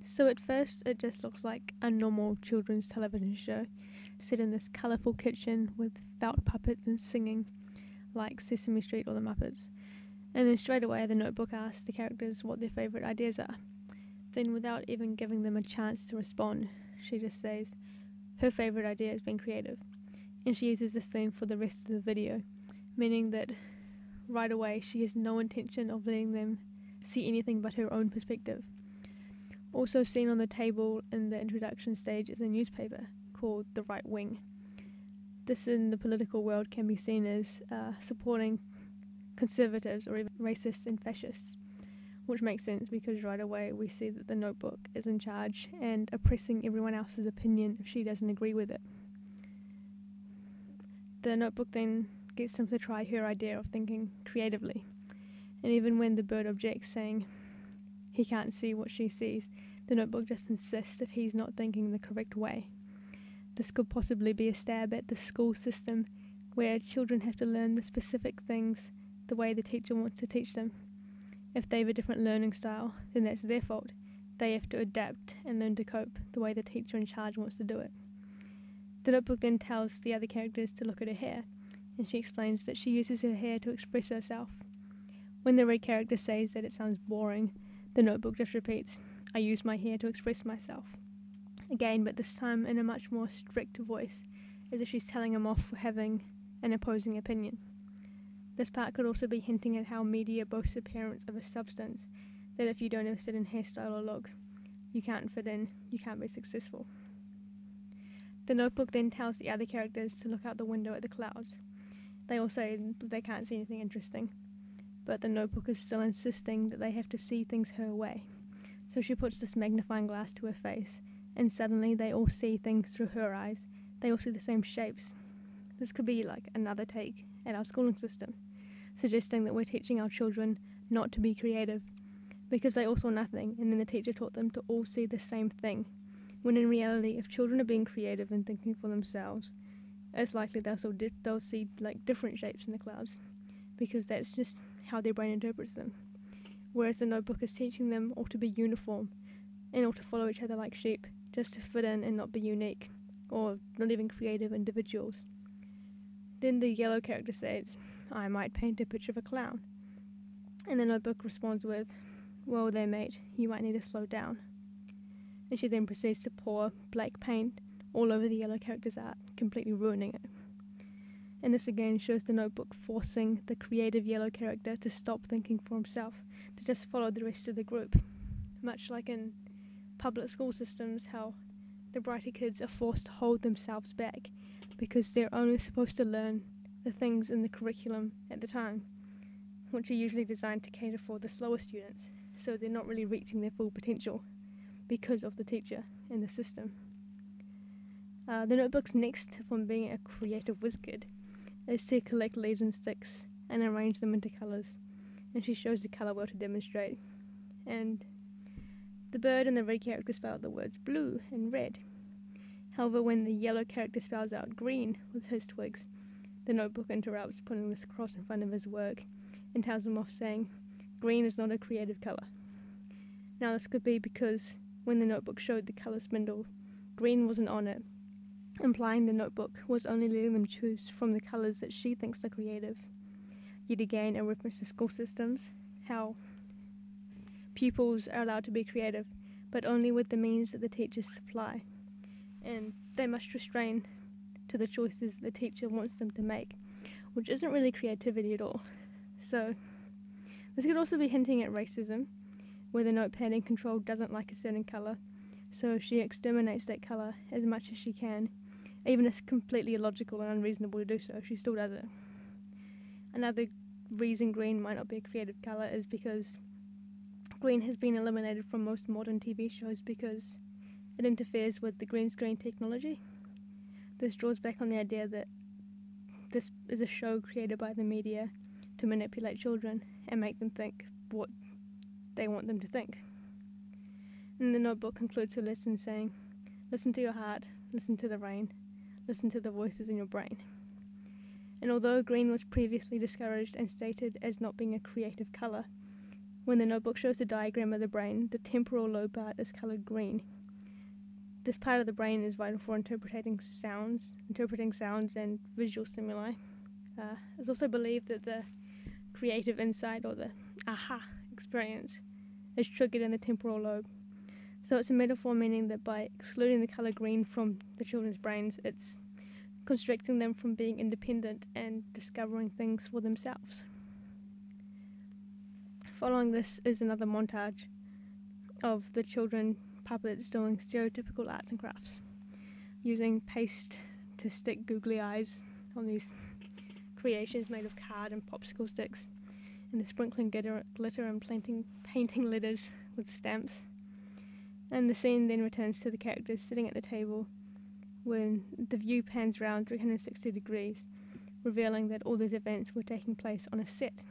So at first it just looks like a normal children's television show set in this colourful kitchen with felt puppets and singing like Sesame Street or the Muppets. And then straight away the notebook asks the characters what their favourite ideas are. Then without even giving them a chance to respond, she just says her favourite idea has been creative. And she uses this theme for the rest of the video, meaning that right away she has no intention of letting them see anything but her own perspective. Also seen on the table in the introduction stage is a newspaper called The Right Wing. This in the political world can be seen as supporting conservatives or even racists and fascists, which makes sense because right away we see that the notebook is in charge and oppressing everyone else's opinion if she doesn't agree with it. The notebook then gets them to try her idea of thinking creatively, and even when the bird objects, saying he can't see what she sees, the notebook just insists that he's not thinking the correct way. This could possibly be a stab at the school system, where children have to learn the specific things the way the teacher wants to teach them. If they have a different learning style, then that's their fault. They have to adapt and learn to cope the way the teacher in charge wants to do it. The notebook then tells the other characters to look at her hair, and she explains that she uses her hair to express herself. When the red character says that it sounds boring, the notebook just repeats, "I use my hair to express myself." Again, but this time in a much more strict voice, as if she's telling him off for having an opposing opinion. This part could also be hinting at how media boasts appearance of a substance, that if you don't have a certain hairstyle or look, you can't fit in, you can't be successful. The notebook then tells the other characters to look out the window at the clouds. They all say they can't see anything interesting, but the notebook is still insisting that they have to see things her way. So she puts this magnifying glass to her face, and suddenly they all see things through her eyes. They all see the same shapes. This could be like another take at our schooling system, suggesting that we're teaching our children not to be creative, because they all saw nothing, and then the teacher taught them to all see the same thing, when in reality, if children are being creative and thinking for themselves, it's likely they'll see like different shapes in the clouds, because that's just how their brain interprets them. Whereas the notebook is teaching them all to be uniform and all to follow each other like sheep, just to fit in and not be unique, or not even creative individuals. Then the yellow character says, "I might paint a picture of a clown." And the notebook responds with, "Well there mate, you might need to slow down." And she then proceeds to pour black paint all over the yellow character's art, completely ruining it. And this again shows the notebook forcing the creative yellow character to stop thinking for himself, to just follow the rest of the group. Much like in public school systems, how the brighter kids are forced to hold themselves back because they're only supposed to learn the things in the curriculum at the time, which are usually designed to cater for the slower students, so they're not really reaching their full potential because of the teacher and the system. The notebook's next tip on being a creative wizard is to collect leaves and sticks and arrange them into colours, and she shows the colour wheel to demonstrate. And the bird and the red character spell out the words blue and red. However, when the yellow character spells out green with his twigs, the notebook interrupts, putting this cross in front of his work, and tells him off saying, "Green is not a creative colour." Now this could be because when the notebook showed the colour spindle, green wasn't on it, implying the notebook was only letting them choose from the colours that she thinks are creative. Yet again, a reference to school systems, how pupils are allowed to be creative, but only with the means that the teachers supply, and they must restrain to the choices the teacher wants them to make, which isn't really creativity at all. So this could also be hinting at racism, where the notepad in control doesn't like a certain colour, so she exterminates that colour as much as she can. Even if it's completely illogical and unreasonable to do so, she still does it. Another reason green might not be a creative colour is because green has been eliminated from most modern TV shows because it interferes with the green screen technology. This draws back on the idea that this is a show created by the media to manipulate children and make them think what they want them to think. And the notebook concludes her lesson saying, "Listen to your heart, listen to the rain, listen to the voices in your brain." And although green was previously discouraged and stated as not being a creative colour, When the notebook shows a diagram of the brain, the temporal lobe part is coloured green. This part of the brain is vital for interpreting sounds and visual stimuli. It's also believed that the creative insight, or the aha experience, is triggered in the temporal lobe. So it's a metaphor meaning that by excluding the colour green from the children's brains, it's constricting them from being independent and discovering things for themselves. Following this is another montage of the children puppets doing stereotypical arts and crafts, using paste to stick googly eyes on these creations made of card and popsicle sticks, and they're sprinkling glitter and painting letters with stamps. And the scene then returns to the characters sitting at the table when the view pans round 360 degrees, revealing that all these events were taking place on a set.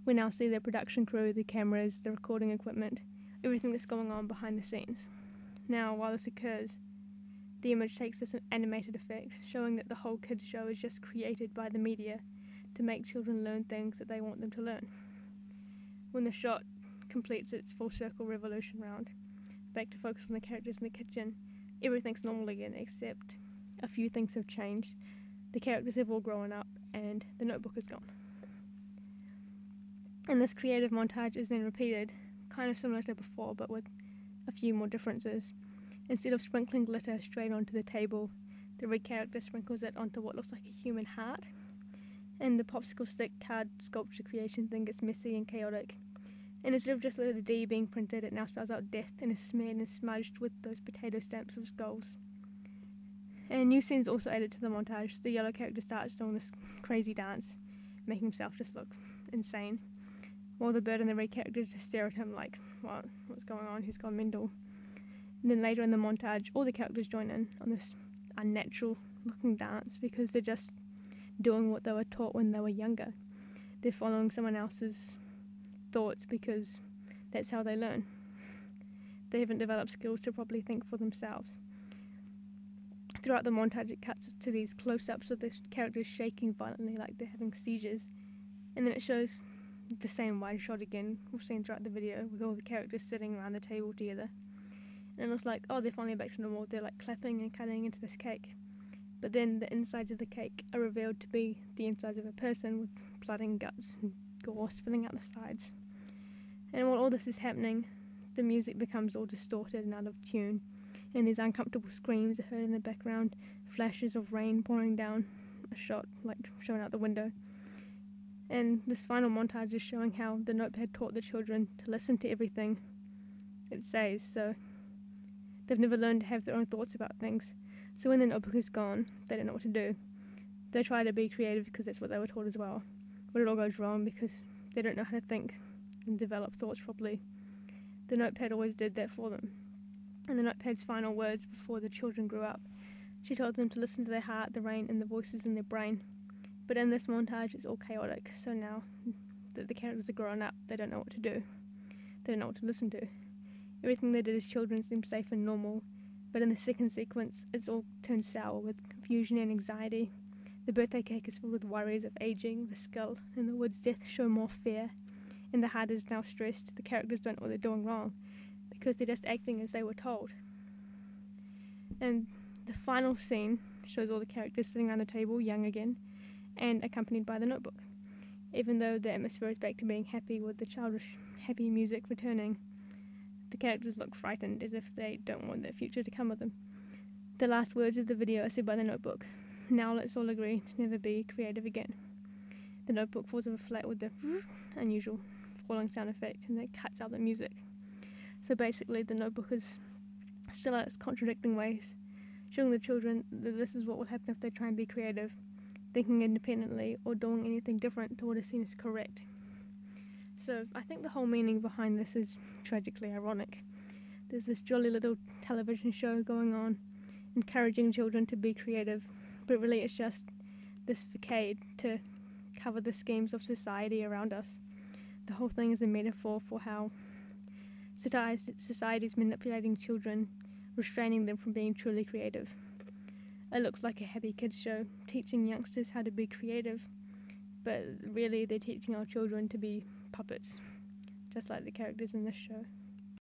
We now see the production crew, the cameras, the recording equipment, everything that's going on behind the scenes. Now, while this occurs, the image takes this animated effect, showing that the whole kids' show is just created by the media to make children learn things that they want them to learn. When the shot completes its full circle revolution round, back to focus on the characters in the kitchen, everything's normal again, except a few things have changed. The characters have all grown up, and the notebook is gone. And this creative montage is then repeated, kind of similar to before, but with a few more differences. Instead of sprinkling glitter straight onto the table, the red character sprinkles it onto what looks like a human heart, and the popsicle stick card sculpture creation thing gets messy and chaotic. And instead of just a letter D being printed, it now spells out death and is smeared and smudged with those potato stamps with skulls. And new scenes also added to the montage. The yellow character starts doing this crazy dance, making himself just look insane, while the bird and the red character just stare at him like, what's going on? He's gone mental. And then later in the montage, all the characters join in on this unnatural looking dance because they're just doing what they were taught when they were younger. They're following someone else's thoughts because that's how they learn. They haven't developed skills to properly think for themselves. Throughout the montage, it cuts to these close-ups of the characters shaking violently like they're having seizures, and then it shows the same wide shot again we've seen throughout the video, with all the characters sitting around the table together. And it looks like, they're finally back to normal. They're like clapping and cutting into this cake. But then the insides of the cake are revealed to be the insides of a person with blood and guts and gore spilling out the sides. And while all this is happening, the music becomes all distorted and out of tune, and these uncomfortable screams are heard in the background, flashes of rain pouring down, a shot like showing out the window. And this final montage is showing how the notepad taught the children to listen to everything it says, so they've never learned to have their own thoughts about things. So when the notebook is gone, they don't know what to do. They try to be creative because that's what they were taught as well. But it all goes wrong because they don't know how to think and develop thoughts properly. The notepad always did that for them. And the notepad's final words before the children grew up, she told them to listen to their heart, the rain, and the voices in their brain. But in this montage, it's all chaotic. So now that the characters are grown up, they don't know what to do. They don't know what to listen to. Everything they did as children seemed safe and normal, but in the second sequence, it's all turned sour with confusion and anxiety. The birthday cake is filled with worries of aging, the skull in the wood's death show more fear, and the heart is now stressed. The characters don't know what they're doing wrong, because they're just acting as they were told. And the final scene shows all the characters sitting around the table, young again, and accompanied by the notebook. Even though the atmosphere is back to being happy with the childish, happy music returning, the characters look frightened as if they don't want their future to come with them. The last words of the video are said by the notebook. Now let's all agree to never be creative again. The notebook falls over flat with the unusual falling sound effect, and it cuts out the music. So basically the notebook is still at its contradicting ways, showing the children that this is what will happen if they try and be creative, thinking independently or doing anything different to what is seen as correct. So I think the whole meaning behind this is tragically ironic. There's this jolly little television show going on, encouraging children to be creative, but really it's just this facade to cover the schemes of society around us. The whole thing is a metaphor for how society is manipulating children, restraining them from being truly creative. It looks like a happy kids show, teaching youngsters how to be creative, but really they're teaching our children to be puppets. just like the characters in this show.